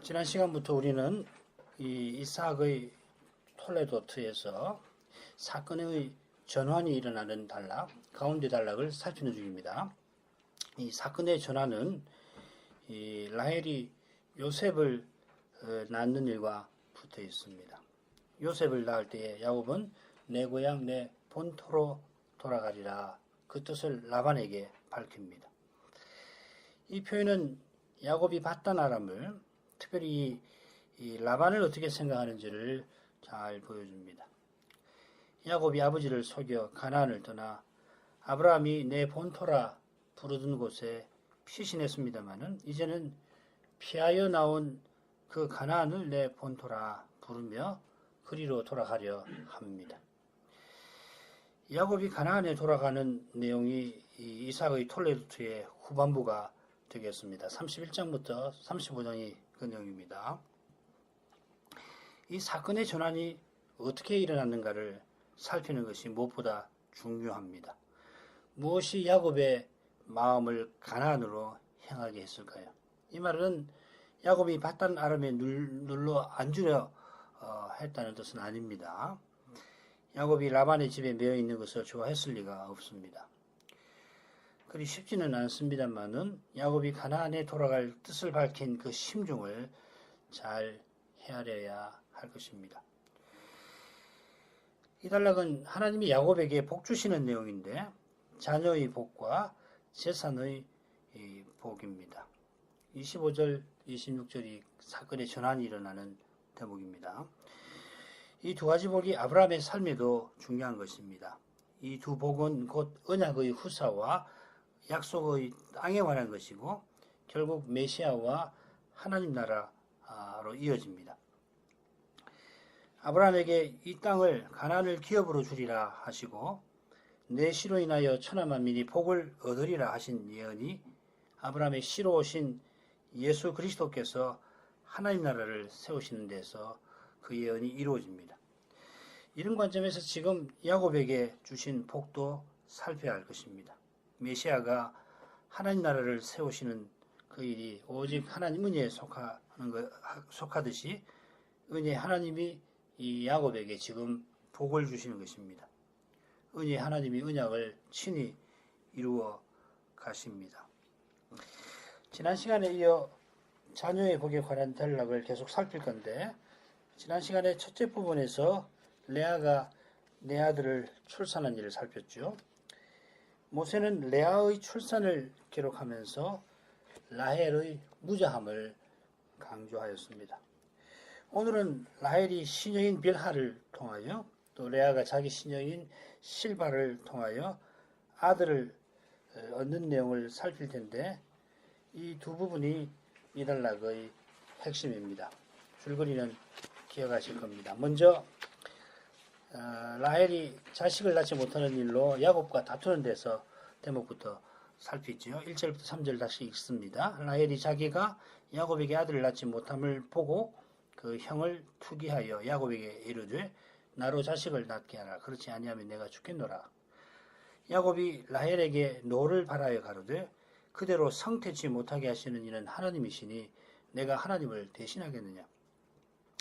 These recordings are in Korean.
지난 시간부터 우리는 이 이삭의 톨레도트에서 사건의 전환이 일어나는 단락, 가운데 단락을 살피는 중입니다. 이 사건의 전환은 이 라헬이 요셉을 낳는 일과 붙어 있습니다. 요셉을 낳을 때에 야곱은 내 고향 내 본토로 돌아가리라 그 뜻을 라반에게 밝힙니다. 이 표현은 야곱이 봤던 아람을 특별히 이 라반을 어떻게 생각하는지를 잘 보여줍니다. 야곱이 아버지를 속여 가나안을 떠나 아브라함이 내 본토라 부르던 곳에 피신했습니다마는 이제는 피하여 나온 그 가나안을 내 본토라 부르며 그리로 돌아가려 합니다. 야곱이 가나안에 돌아가는 내용이 이삭의 톨레도트의 후반부가 되겠습니다. 31장부터 35장이 그 내용입니다. 이 사건의 전환이 어떻게 일어났는가를 살피는 것이 무엇보다 중요합니다. 무엇이 야곱의 마음을 가나안으로 향하게 했을까요? 이 말은 야곱이 바단 아람에 눌러 앉으려 했다는 뜻은 아닙니다. 야곱이 라반의 집에 매여 있는 것을 좋아했을 리가 없습니다. 그리 쉽지는 않습니다만은 야곱이 가나안에 돌아갈 뜻을 밝힌 그 심중을 잘 헤아려야 할 것입니다. 이 단락은 하나님이 야곱에게 복 주시는 내용인데 자녀의 복과 재산의 복입니다. 25절, 26절이 사건의 전환이 일어나는 대목입니다. 이 두 가지 복이 아브라함의 삶에도 중요한 것입니다. 이 두 복은 곧 언약의 후사와 약속의 땅에 관한 것이고 결국 메시아와 하나님 나라로 이어집니다. 아브라함에게 이 땅을 가나안을 기업으로 주리라 하시고 내 씨로 인하여 천하 만민이 복을 얻으리라 하신 예언이 아브라함의 씨로 오신 예수 그리스도께서 하나님 나라를 세우시는 데서 그 예언이 이루어집니다. 이런 관점에서 지금 야곱에게 주신 복도 살펴야 할 것입니다. 메시아가 하나님 나라를 세우시는 그 일이 오직 하나님 은혜에 속하듯이 은혜 하나님이 이 야곱에게 지금 복을 주시는 것입니다. 은혜 하나님이 언약을 친히 이루어 가십니다. 지난 시간에 이어 자녀의 복에 관한 단락을 계속 살필 건데 지난 시간에 첫째 부분에서 레아가 내 아들을 출산한 일을 살폈죠. 모세는 레아의 출산을 기록하면서 라헬의 무자함을 강조하였습니다. 오늘은 라헬이 시녀인 빌하를 통하여 또 레아가 자기 시녀인 실바를 통하여 아들을 얻는 내용을 살필 텐데 이 두 부분이 이 단락의 핵심입니다. 줄거리는 기억하실 겁니다. 먼저 라헬이 자식을 낳지 못하는 일로 야곱과 다투는 데서 대목부터 살피죠. 1절부터 3절 다시 읽습니다. 라헬이 자기가 야곱에게 아들을 낳지 못함을 보고 그 형을 투기하여 야곱에게 이르되 나로 자식을 낳게 하라. 그렇지 아니하면 내가 죽겠노라. 야곱이 라헬에게 노를 바라여 가로되 그대로 성태치 못하게 하시는 이는 하나님이시니 내가 하나님을 대신하겠느냐.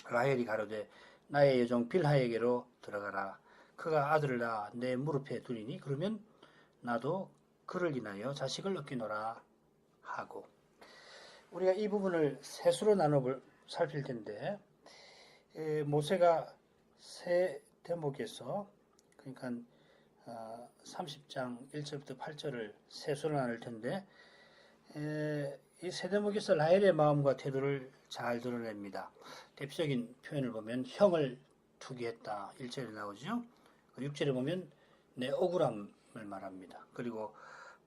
라헬이 가로되 나의 여종 빌하에게로 들어가라. 그가 아들을 낳아 내 무릎에 두리니 그러면 나도 그를 인하여 자식을 얻기노라 하고. 우리가 이 부분을 셋으로 나눠 살필 텐데 모세가 세 대목에서 그러니까 30장 1절부터 8절을 셋으로 나눌 텐데 이 세 대목에서 라헬의 마음과 태도를 잘 드러냅니다. 대표적인 표현을 보면 형을 투기했다 1절에 나오죠. 6절에 보면 내 억울함을 말합니다. 그리고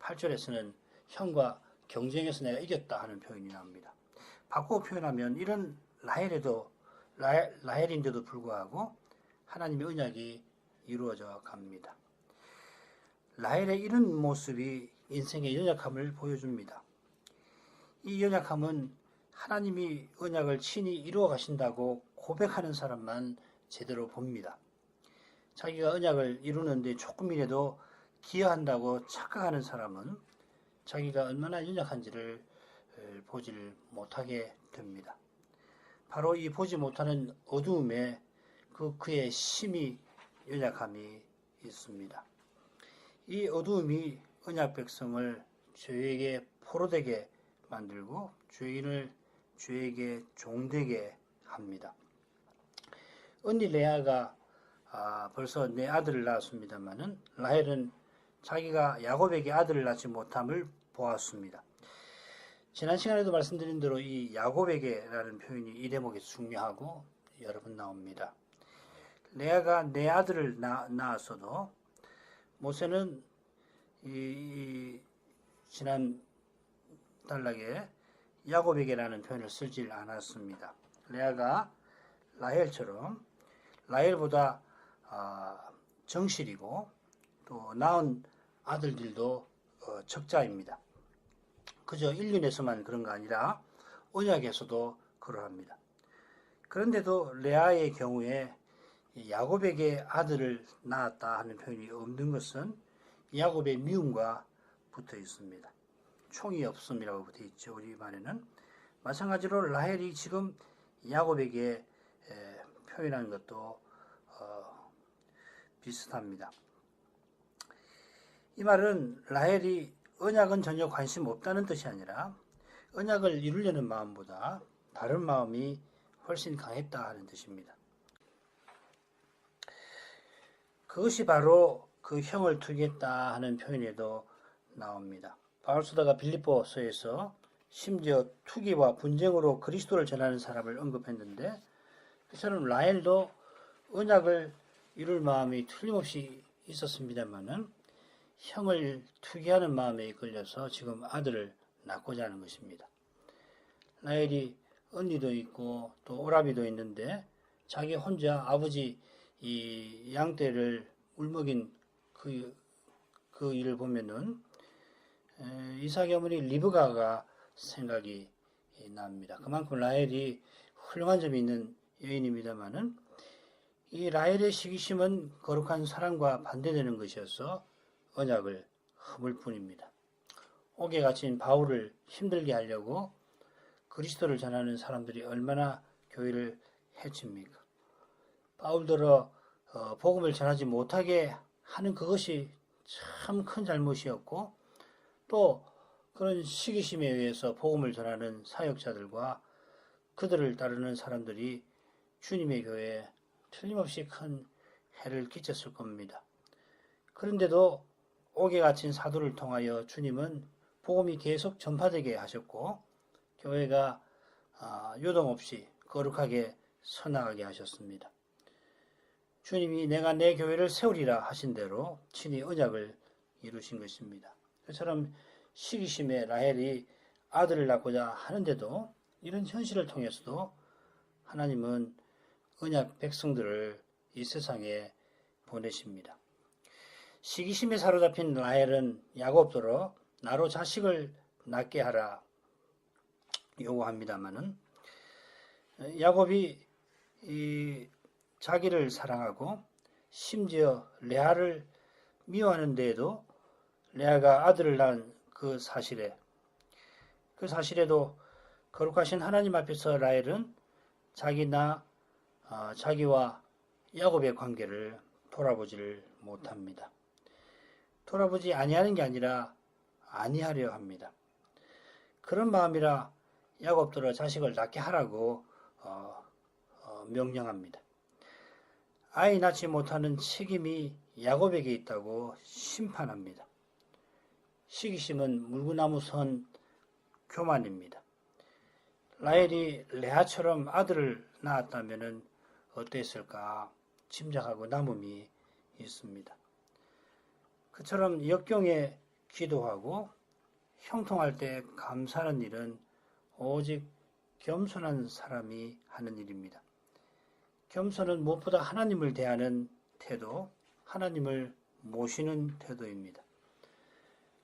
8절에서는 형과 경쟁해서 내가 이겼다 하는 표현이 나옵니다. 바꾸어 표현하면 이런 라헬인데도 불구하고 하나님의 언약이 이루어져 갑니다. 라헬의 이런 모습이 인생의 연약함을 보여줍니다. 이 연약함은 하나님이 언약을 친히 이루어 가신다고 고백하는 사람만 제대로 봅니다. 자기가 언약을 이루는데 조금이라도 기여한다고 착각하는 사람은 자기가 얼마나 연약한지를 보지를 못하게 됩니다. 바로 이 보지 못하는 어두움에 그의 심히 연약함이 있습니다. 이 어두움이 언약 백성을 죄에게 포로되게 만들고 죄인을 죄에게 종되게 합니다. 언니 레아가 벌써 내 아들을 낳았습니다마는 라헬은 자기가 야곱에게 아들을 낳지 못함을 보았습니다. 지난 시간에도 말씀드린 대로 이 야곱에게라는 표현이 이 대목에서 중요하고 여러 번 나옵니다. 레아가 내 아들을 낳았어도 모세는 지난 단락에 야곱에게라는 표현을 쓰질 않았습니다. 레아가 라헬처럼 라헬보다 정실이고 또 낳은 아들들도 적자입니다. 그저 인륜에서만 그런 거 아니라 언약에서도 그러합니다. 그런데도 레아의 경우에 야곱에게 아들을 낳았다 하는 표현이 없는 것은 야곱의 미움과 붙어 있습니다. 총이 없음이라고 붙어 있죠. 우리 말에는. 마찬가지로 라헬이 지금 야곱에게 표현한 것도 비슷합니다. 이 말은 라헬이 언약은 전혀 관심 없다는 뜻이 아니라 언약을 이루려는 마음보다 다른 마음이 훨씬 강했다 하는 뜻입니다. 그것이 바로 그 형을 투기했다 하는 표현에도 나옵니다. 바울사도가 빌립보서에서 심지어 투기와 분쟁으로 그리스도를 전하는 사람을 언급했는데 그처럼 라헬도 언약을 이룰 마음이 틀림없이 있었습니다마는 형을 투기하는 마음에 이끌려서 지금 아들을 낳고자 하는 것입니다. 라헬이 언니도 있고 또 오라비도 있는데 자기 혼자 아버지 이 양떼를 울먹인 그 일을 보면은 이삭의 어머니 리브가가 생각이 납니다. 그만큼 라헬이 훌륭한 점이 있는 여인입니다만은 이 라헬의 시기심은 거룩한 사랑과 반대되는 것이어서 언약을 허물 뿐입니다. 옥에 갇힌 바울을 힘들게 하려고 그리스도를 전하는 사람들이 얼마나 교회를 해칩니까? 바울들어 복음을 전하지 못하게 하는 그것이 참 큰 잘못이었고 또 그런 시기심에 의해서 복음을 전하는 사역자들과 그들을 따르는 사람들이 주님의 교회에 틀림없이 큰 해를 끼쳤을 겁니다. 그런데도 옥에 갇힌 사도를 통하여 주님은 복음이 계속 전파되게 하셨고 교회가 요동없이 거룩하게 서나가게 하셨습니다. 주님이 내가 내 교회를 세우리라 하신 대로 친히 언약을 이루신 것입니다. 그처럼 시기심에 라헬이 아들을 낳고자 하는데도 이런 현실을 통해서도 하나님은 언약 백성들을 이 세상에 보내십니다. 시기심에 사로잡힌 라헬은 야곱더러 나로 자식을 낳게 하라 요구합니다마는 야곱이 자기를 사랑하고 심지어 레아를 미워하는 데에도 레아가 아들을 낳은 그 사실에도 거룩하신 하나님 앞에서 라헬은 자기와 야곱의 관계를 돌아보지를 못합니다. 돌아보지 아니하는 게 아니라 아니하려 합니다. 그런 마음이라 야곱들어 자식을 낳게 하라고 명령합니다. 아이 낳지 못하는 책임이 야곱에게 있다고 심판합니다. 시기심은 물구나무 선 교만입니다. 라헬이 레아처럼 아들을 낳았다면 어땠을까 짐작하고 남음이 있습니다. 그처럼 역경에 기도하고 형통할 때 감사하는 일은 오직 겸손한 사람이 하는 일입니다. 겸손은 무엇보다 하나님을 대하는 태도, 하나님을 모시는 태도입니다.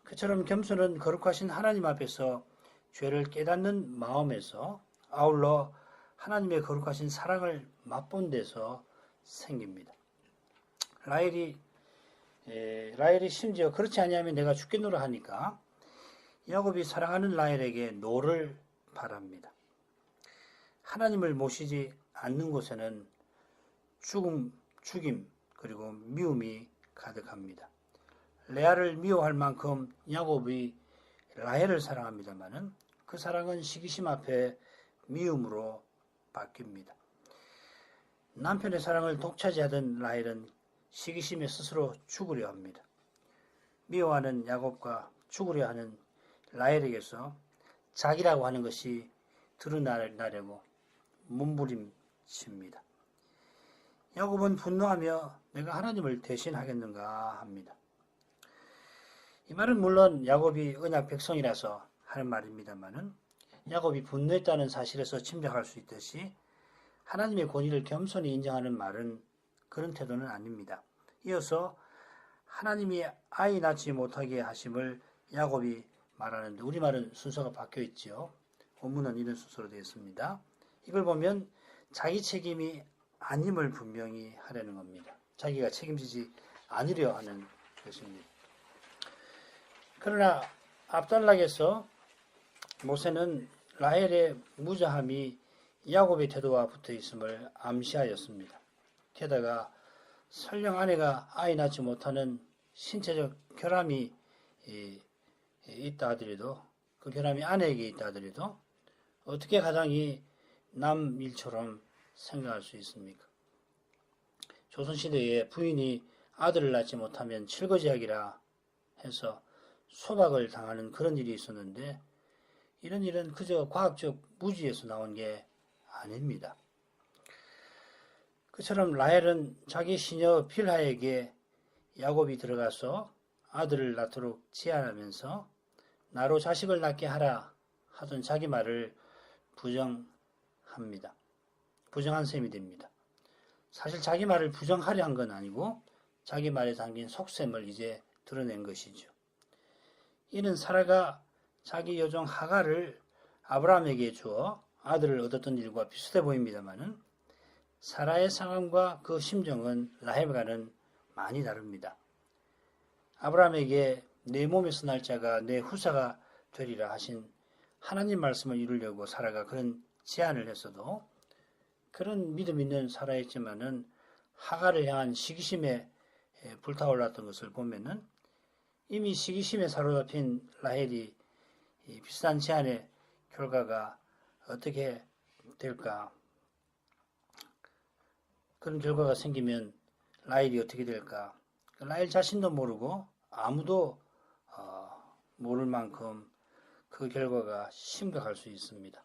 그처럼 겸손은 거룩하신 하나님 앞에서 죄를 깨닫는 마음에서 아울러 하나님의 거룩하신 사랑을 맛본 데서 생깁니다. 라헬이 심지어 그렇지 아니하면 내가 죽겠노라 하니까 야곱이 사랑하는 라헬에게 노를 바랍니다. 하나님을 모시지 않는 곳에는 죽임, 그리고 미움이 가득합니다. 레아를 미워할 만큼 야곱이 라헬을 사랑합니다마는 그 사랑은 시기심 앞에 미움으로 바뀝니다. 남편의 사랑을 독차지하던 라헬은 시기심에 스스로 죽으려 합니다. 미워하는 야곱과 죽으려 하는 라헬에게서 자기라고 하는 것이 드러나려고 몸부림칩니다. 야곱은 분노하며 내가 하나님을 대신하겠는가 합니다. 이 말은 물론 야곱이 언약 백성이라서 하는 말입니다만은 야곱이 분노했다는 사실에서 짐작할 수 있듯이 하나님의 권위를 겸손히 인정하는 말은 그런 태도는 아닙니다. 이어서 하나님이 아이 낳지 못하게 하심을 야곱이 말하는데 우리말은 순서가 바뀌어 있지요. 원문은 이런 순서로 되어 있습니다. 이걸 보면 자기 책임이 아님을 분명히 하려는 겁니다. 자기가 책임지지 않으려 하는 것입니다. 그러나 압달락에서 모세는 라헬의 무자함이 야곱의 태도와 붙어 있음을 암시하였습니다. 게다가 설령 아내가 아이 낳지 못하는 신체적 결함이 있다 하더라도 그 결함이 아내에게 있다 하더라도 어떻게 가장이 남일처럼 생각할 수 있습니까? 조선시대에 부인이 아들을 낳지 못하면 칠거지하기라 해서 소박을 당하는 그런 일이 있었는데 이런 일은 그저 과학적 무지에서 나온 게 아닙니다. 그처럼 라헬은 자기 시녀 빌하에게 야곱이 들어가서 아들을 낳도록 제안하면서 나로 자식을 낳게 하라 하던 자기 말을 부정합니다. 부정한 셈이 됩니다. 사실 자기 말을 부정하려 한 건 아니고 자기 말에 담긴 속셈을 이제 드러낸 것이죠. 이는 사라가 자기 여종 하갈을 아브라함에게 주어 아들을 얻었던 일과 비슷해 보입니다마는 사라의 상황과 그 심정은 라헬과는 많이 다릅니다. 아브라함에게 내 몸에서 날 자가 내 후사가 되리라 하신 하나님 말씀을 이루려고 사라가 그런 제안을 했어도 그런 믿음 있는 사라였지만은 하갈을 향한 시기심에 불타올랐던 것을 보면은 이미 시기심에 사로잡힌 라헬이 비슷한 제안의 결과가 어떻게 될까? 그런 결과가 생기면 라헬이 어떻게 될까? 라헬 자신도 모르고 아무도 모를 만큼 그 결과가 심각할 수 있습니다.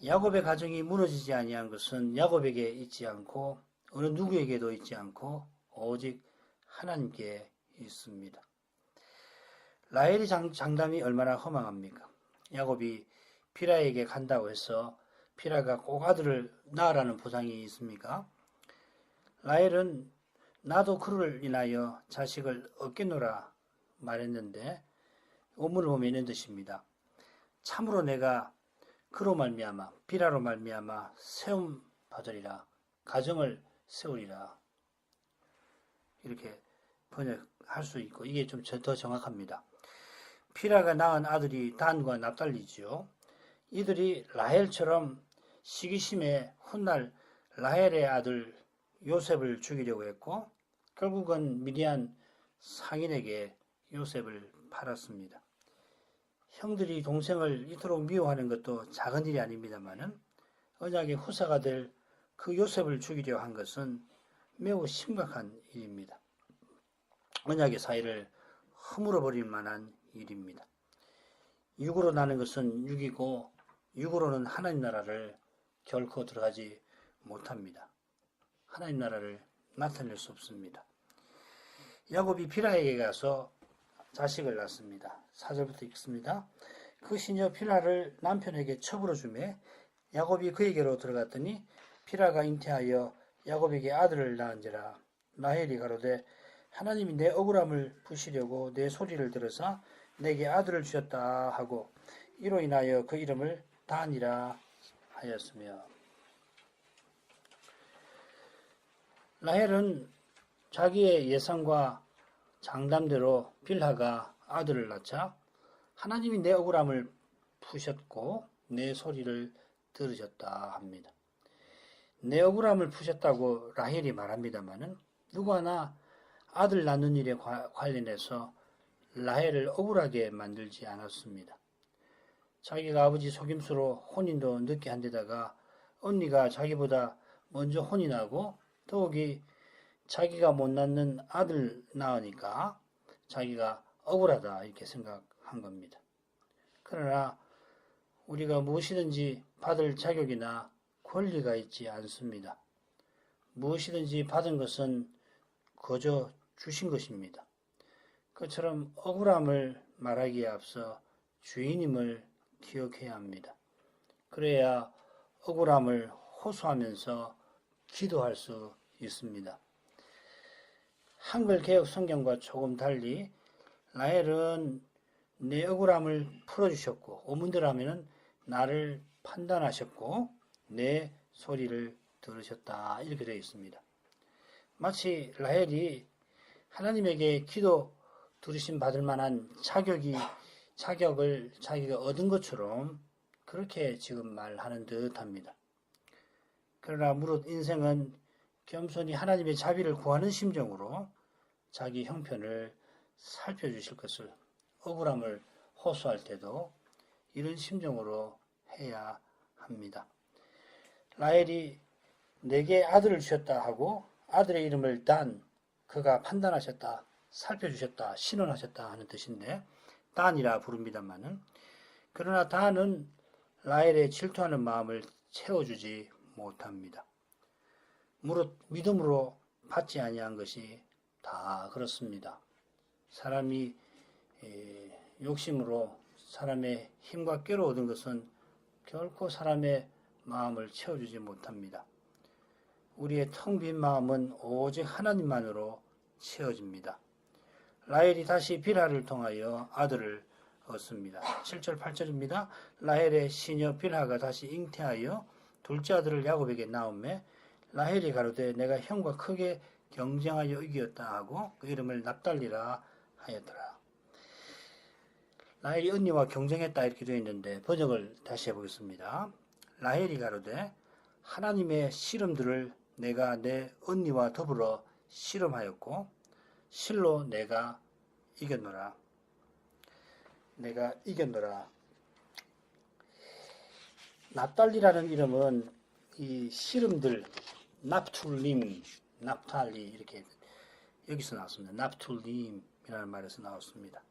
야곱의 가정이 무너지지 아니한 것은 야곱에게 있지 않고 어느 누구에게도 있지 않고 오직 하나님께 있습니다. 라헬의 장담이 얼마나 허망합니까? 야곱이 비라에게 간다고 해서 비라가 꼭 아들을 낳으라는 보장이 있습니까? 라헬은 나도 그를 인하여 자식을 얻겠노라 말했는데 원문을 보면 이런 뜻입니다. 참으로 내가 그로 말미암아 비라로 말미암아 세움 받으리라 가정을 세우리라 이렇게 번역할 수 있고 이게 좀 더 정확합니다. 비라가 낳은 아들이 단과 납달리지요. 이들이 라헬처럼 시기심에 훗날 라헬의 아들 요셉을 죽이려고 했고 결국은 미디안 상인에게 요셉을 팔았습니다. 형들이 동생을 이토록 미워하는 것도 작은 일이 아닙니다만은 언약의 후사가 될 그 요셉을 죽이려 한 것은 매우 심각한 일입니다. 언약의 사이를 허물어 버릴 만한 일입니다. 육으로 나는 것은 육이고 육으로는 하나님 나라를 결코 들어가지 못합니다. 하나님 나라를 나타낼 수 없습니다. 야곱이 비라에게 가서 자식을 낳습니다. 4절부터 읽습니다. 그 시녀 비라를 남편에게 첩으로 주매 야곱이 그에게로 들어갔더니 비라가 잉태하여 야곱에게 아들을 낳은지라. 라헬이 가로되 하나님이 내 억울함을 푸시려고 내 소리를 들어서 내게 아들을 주셨다 하고 이로 인하여 그 이름을 단이라 하였으며. 라헬은 자기의 예상과 장담대로 빌하가 아들을 낳자 하나님이 내 억울함을 푸셨고 내 소리를 들으셨다 합니다. 내 억울함을 푸셨다고 라헬이 말합니다만은 누구 하나 아들 낳는 일에 관련해서 라헬을 억울하게 만들지 않았습니다. 자기가 아버지 속임수로 혼인도 늦게 한 데다가 언니가 자기보다 먼저 혼인하고 더욱이 자기가 못 낳는 아들 낳으니까 자기가 억울하다 이렇게 생각한 겁니다. 그러나 우리가 무엇이든지 받을 자격이나 권리가 있지 않습니다. 무엇이든지 받은 것은 거저 주신 것입니다. 그처럼 억울함을 말하기에 앞서 주인임을 기억해야 합니다. 그래야 억울함을 호소하면서 기도할 수 있습니다. 한글 개역 성경과 조금 달리 라헬은 내 억울함을 풀어주셨고 오문대로 하면은 나를 판단하셨고 내 소리를 들으셨다 이렇게 되어 있습니다. 마치 라헬이 하나님에게 기도 들으심 받을 만한 자격을 자기가 얻은 것처럼 그렇게 지금 말하는 듯합니다. 그러나 무릇 인생은 겸손히 하나님의 자비를 구하는 심정으로 자기 형편을 살펴주실 것을 억울함을 호소할 때도 이런 심정으로 해야 합니다. 라헬이 내게 아들을 주셨다 하고 아들의 이름을 단, 그가 판단하셨다, 살펴주셨다, 신원하셨다 하는 뜻인데 단이라 부릅니다만은 그러나 단은 라헬의 질투하는 마음을 채워주지 못합니다. 무릇 믿음으로 받지 아니한 것이 다 그렇습니다. 사람이 욕심으로 사람의 힘과 꾀로 얻은 것은 결코 사람의 마음을 채워주지 못합니다. 우리의 텅 빈 마음은 오직 하나님만으로 채워집니다. 라헬이 다시 빌하를 통하여 아들을 얻습니다. 7절 8절입니다. 라헬의 시녀 빌하가 다시 잉태하여 둘째 아들을 야곱에게 낳음에 라헬이 가로되 내가 형과 크게 경쟁하여 이겼다 하고 그 이름을 납달리라 하였더라. 라헬이 언니와 경쟁했다 이렇게 되어 있는데 번역을 다시 해보겠습니다. 라헬이 가로되 하나님의 씨름들을 내가 내 언니와 더불어 씨름하였고 실로 내가 이겼노라. 납달리라는 이름은 이 씨름들 납툴림, 납탈리 이렇게 여기서 나왔습니다. 납툴림이라는 말에서 나왔습니다.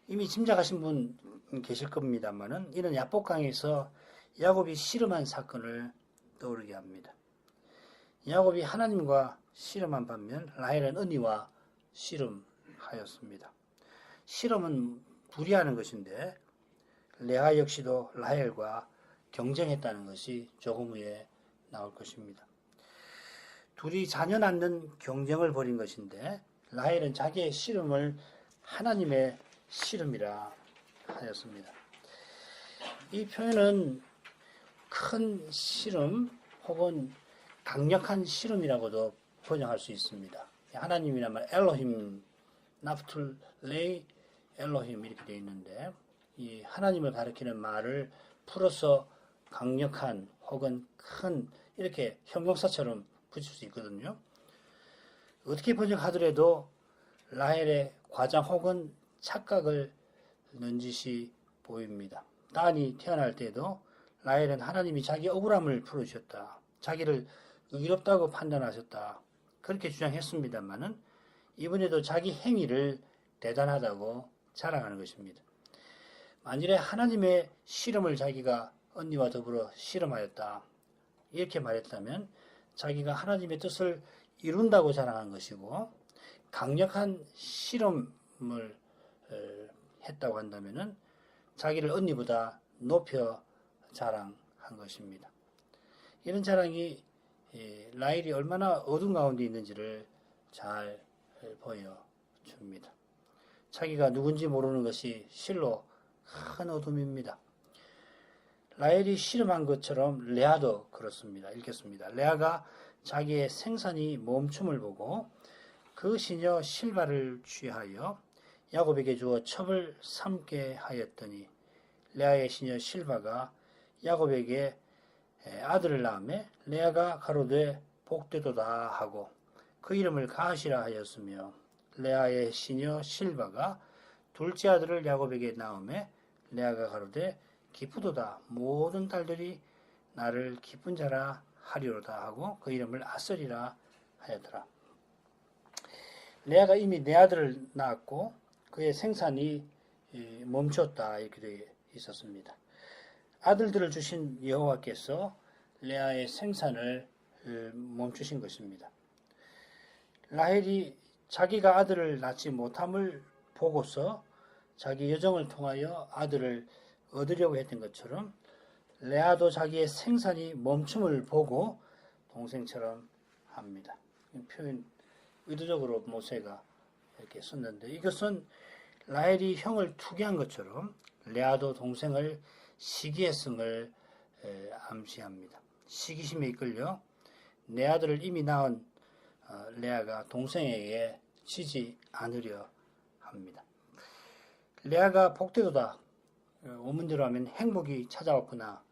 이미 짐작하신 분 계실 겁니다만은 이런 야복강에서 야곱이 씨름한 사건을 떠오르게 합니다. 야곱이 하나님과 씨름한 반면 라헬은 언니와 씨름하였습니다. 씨름은 둘이 하는 것인데 레아 역시도 라헬과 경쟁했다는 것이 조금 후에 나올 것입니다. 둘이 자녀 낳는 경쟁을 벌인 것인데 라헬은 자기의 씨름을 하나님의 씨름이라 하였습니다. 이 표현은 큰 씨름 혹은 강력한 씨름이라고도 번역할 수 있습니다. 하나님이나 말 엘로힘, 납툴레이 엘로힘 이렇게 되어 있는데 이 하나님을 가리키는 말을 풀어서 강력한 혹은 큰 이렇게 형용사처럼 붙일 수 있거든요. 어떻게 번역하더라도 라헬의 과장 혹은 착각을 넌지시 보입니다. 단이 태어날 때도 라헬은 하나님이 자기 억울함을 풀어주셨다. 자기를 의롭다고 판단하셨다. 그렇게 주장했습니다만은 이번에도 자기 행위를 대단하다고 자랑하는 것입니다. 만일에 하나님의 씨름을 자기가 언니와 더불어 씨름하였다. 이렇게 말했다면 자기가 하나님의 뜻을 이룬다고 자랑한 것이고 강력한 씨름을 했다고 한다면은 자기를 언니보다 높여 자랑한 것입니다. 이런 자랑이 라헬이 얼마나 어둠 가운데 있는지를 잘 보여줍니다. 자기가 누군지 모르는 것이 실로 큰 어둠입니다. 라헬이 씨름한 것처럼 레아도 그렇습니다. 읽겠습니다. 레아가 자기의 생산이 멈춤을 보고 그 시녀 실바를 취하여 야곱에게 주어 첩을 삼게 하였더니 레아의 시녀 실바가 야곱에게 아들을 낳음에 레아가 가로되 복되도다 하고 그 이름을 가시라 하였으며 레아의 시녀 실바가 둘째 아들을 야곱에게 낳음에 레아가 가로되 기쁘도다 모든 딸들이 나를 기쁜 자라 하리로다 하고 그 이름을 아설이라 하였더라. 레아가 이미 네 아들을 낳았고 그의 생산이 멈췄다 이렇게 되어 있었습니다. 아들들을 주신 여호와께서 레아의 생산을 멈추신 것입니다. 라헬이 자기가 아들을 낳지 못함을 보고서 자기 여정을 통하여 아들을 얻으려고 했던 것처럼 레아도 자기의 생산이 멈춤을 보고 동생처럼 합니다. 표현 의도적으로 모세가 이렇게 썼는데 이것은 라헬이 형을 투기한 것처럼 레아도 동생을 시기했음을 암시합니다. 시기심에 이끌려 내 아들을 이미 낳은 레아가 동생에게 지지 않으려 합니다. 레아가 복되도다 원문대로 하면 행복이 찾아왔구나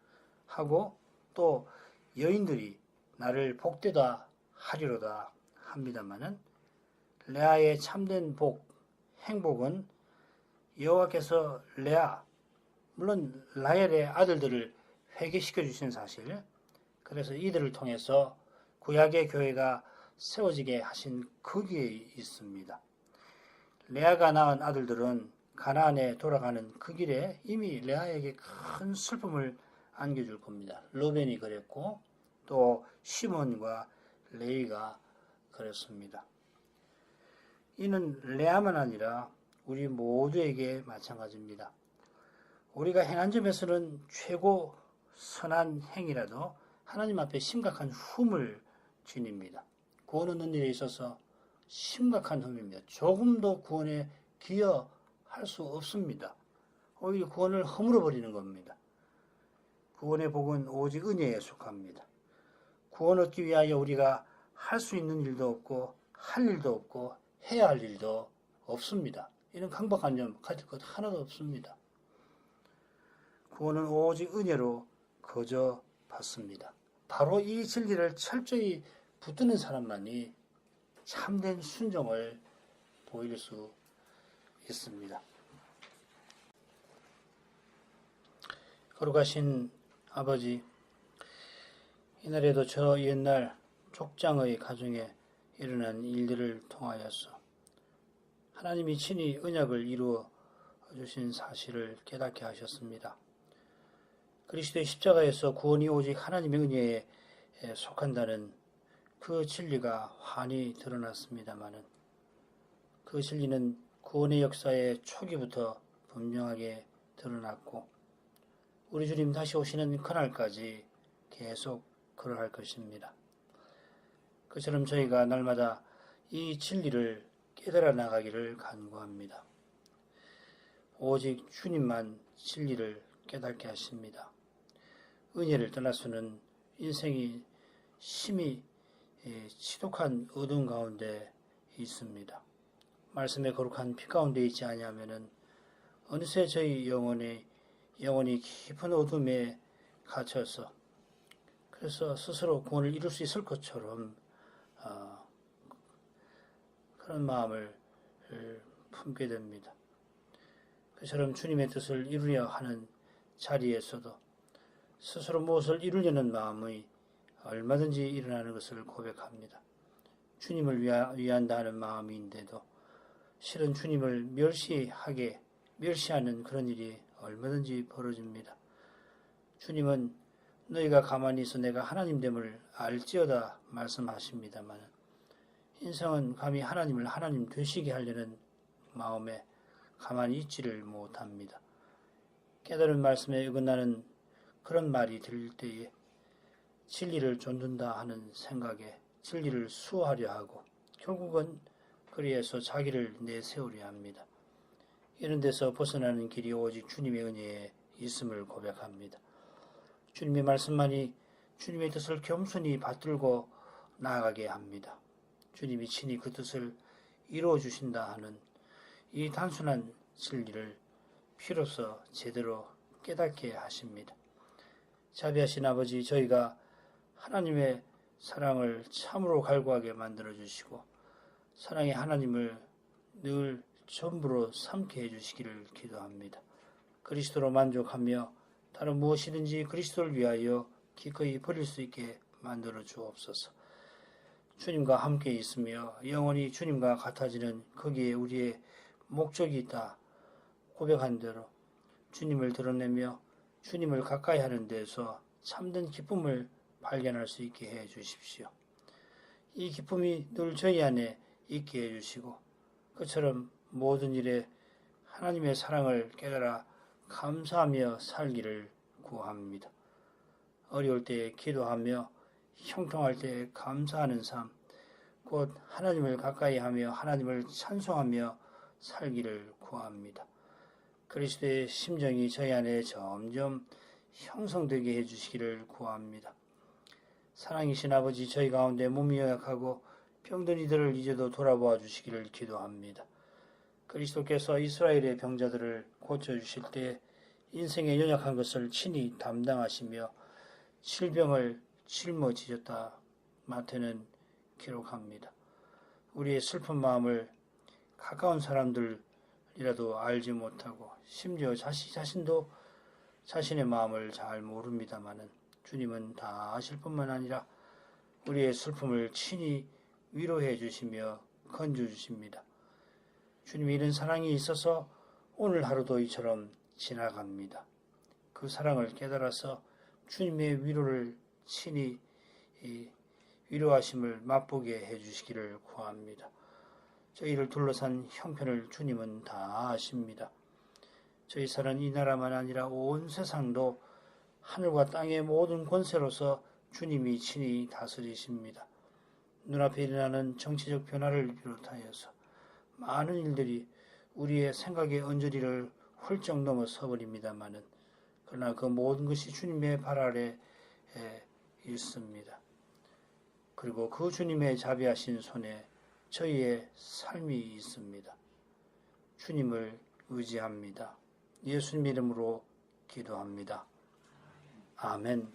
하고 또 여인들이 나를 복되다 하리로다 합니다마는 레아의 참된 복, 행복은 여호와께서 레아, 물론 라헬의 아들들을 회개시켜 주신 사실, 그래서 이들을 통해서 구약의 교회가 세워지게 하신 거기에 있습니다. 레아가 낳은 아들들은 가나안에 돌아가는 그 길에 이미 레아에게 큰 슬픔을 안겨줄 겁니다. 르벤이 그랬고 또 시몬과 레위가 그랬습니다. 이는 레아만 아니라 우리 모두에게 마찬가지입니다. 우리가 행한 점에서는 최고 선한 행위라도 하나님 앞에 심각한 흠을 지닙니다. 구원 얻는 일에 있어서 심각한 흠입니다. 조금도 구원에 기여할 수 없습니다. 오히려 구원을 허물어 버리는 겁니다. 구원의 복은 오직 은혜에 속합니다. 구원 얻기 위하여 우리가 할 수 있는 일도 없고 할 일도 없고 해야 할 일도 없습니다. 이런 강박한 점 가질 것 하나도 없습니다. 구원은 오직 은혜로 거저 받습니다. 바로 이 진리를 철저히 붙드는 사람만이 참된 순종을 보일 수 있습니다. 거룩하신 아버지, 이날에도 저 옛날 족장의 가정에 일어난 일들을 통하여서 하나님이 친히 언약을 이루어 주신 사실을 깨닫게 하셨습니다. 그리스도의 십자가에서 구원이 오직 하나님의 은혜에 속한다는 그 진리가 환히 드러났습니다마는 그 진리는 구원의 역사의 초기부터 분명하게 드러났고 우리 주님 다시 오시는 그날까지 계속 그러할 것입니다. 그처럼 저희가 날마다 이 진리를 깨달아 나가기를 간구합니다. 오직 주님만 진리를 깨닫게 하십니다. 은혜를 떠나서는 인생이 심히 지독한 어두운 가운데 있습니다. 말씀의 거룩한 빛 가운데 있지 아니하면은 어느새 저희 영혼이 깊은 어둠에 갇혀서 그래서 스스로 구원을 이룰 수 있을 것처럼 그런 마음을 품게 됩니다. 그처럼 주님의 뜻을 이루려 하는 자리에서도 스스로 무엇을 이루려는 마음이 얼마든지 일어나는 것을 고백합니다. 주님을 위한다 하는 마음인데도 실은 주님을 멸시하는 그런 일이 얼마든지 벌어집니다. 주님은 너희가 가만히 있어 내가 하나님됨을 알지어다 말씀하십니다만 인생은 감히 하나님을 하나님 되시게 하려는 마음에 가만히 있지를 못합니다. 깨달은 말씀에 어긋나는 그런 말이 들릴 때에 진리를 좇는다 하는 생각에 진리를 수호하려 하고 결국은 그리에서 자기를 내세우려 합니다. 이런 데서 벗어나는 길이 오직 주님의 은혜에 있음을 고백합니다. 주님의 말씀만이 주님의 뜻을 겸손히 받들고 나아가게 합니다. 주님이 친히 그 뜻을 이루어 주신다 하는 이 단순한 진리를 피로써 제대로 깨닫게 하십니다. 자비하신 아버지, 저희가 하나님의 사랑을 참으로 갈구하게 만들어 주시고 사랑의 하나님을 늘 전부로 삼게 해주시기를 기도합니다. 그리스도로 만족하며 다른 무엇이든지 그리스도를 위하여 기꺼이 버릴 수 있게 만들어 주옵소서. 주님과 함께 있으며 영원히 주님과 같아지는 거기에 우리의 목적이 있다 고백한 대로 주님을 드러내며 주님을 가까이 하는 데서 참된 기쁨을 발견할 수 있게 해 주십시오. 이 기쁨이 늘 저희 안에 있게 해 주시고 그처럼 모든 일에 하나님의 사랑을 깨달아 감사하며 살기를 구합니다. 어려울 때 기도하며 형통할 때 감사하는 삶, 곧 하나님을 가까이 하며 하나님을 찬송하며 살기를 구합니다. 그리스도의 심정이 저희 안에 점점 형성되게 해주시기를 구합니다. 사랑이신 아버지, 저희 가운데 몸이 연약하고 병든 이들을 이제도 돌아보아 주시기를 기도합니다. 그리스도께서 이스라엘의 병자들을 고쳐주실 때 인생의 연약한 것을 친히 담당하시며 질병을 짊어지셨다 마태는 기록합니다. 우리의 슬픈 마음을 가까운 사람들이라도 알지 못하고 심지어 자신도 자신의 마음을 잘 모릅니다마는 주님은 다 아실 뿐만 아니라 우리의 슬픔을 친히 위로해 주시며 건져 주십니다. 주님의 이런 사랑이 있어서 오늘 하루도 이처럼 지나갑니다. 그 사랑을 깨달아서 주님의 위로를 친히 위로하심을 맛보게 해주시기를 구합니다. 저희를 둘러싼 형편을 주님은 다 아십니다. 저희 사는 이 나라만 아니라 온 세상도 하늘과 땅의 모든 권세로서 주님이 친히 다스리십니다. 눈앞에 일어나는 정치적 변화를 비롯하여서 많은 일들이 우리의 생각의 언저리를 훌쩍 넘어서 버립니다마는 그러나 그 모든 것이 주님의 발 아래 있습니다. 그리고 그 주님의 자비하신 손에 저희의 삶이 있습니다. 주님을 의지합니다. 예수님 이름으로 기도합니다. 아멘.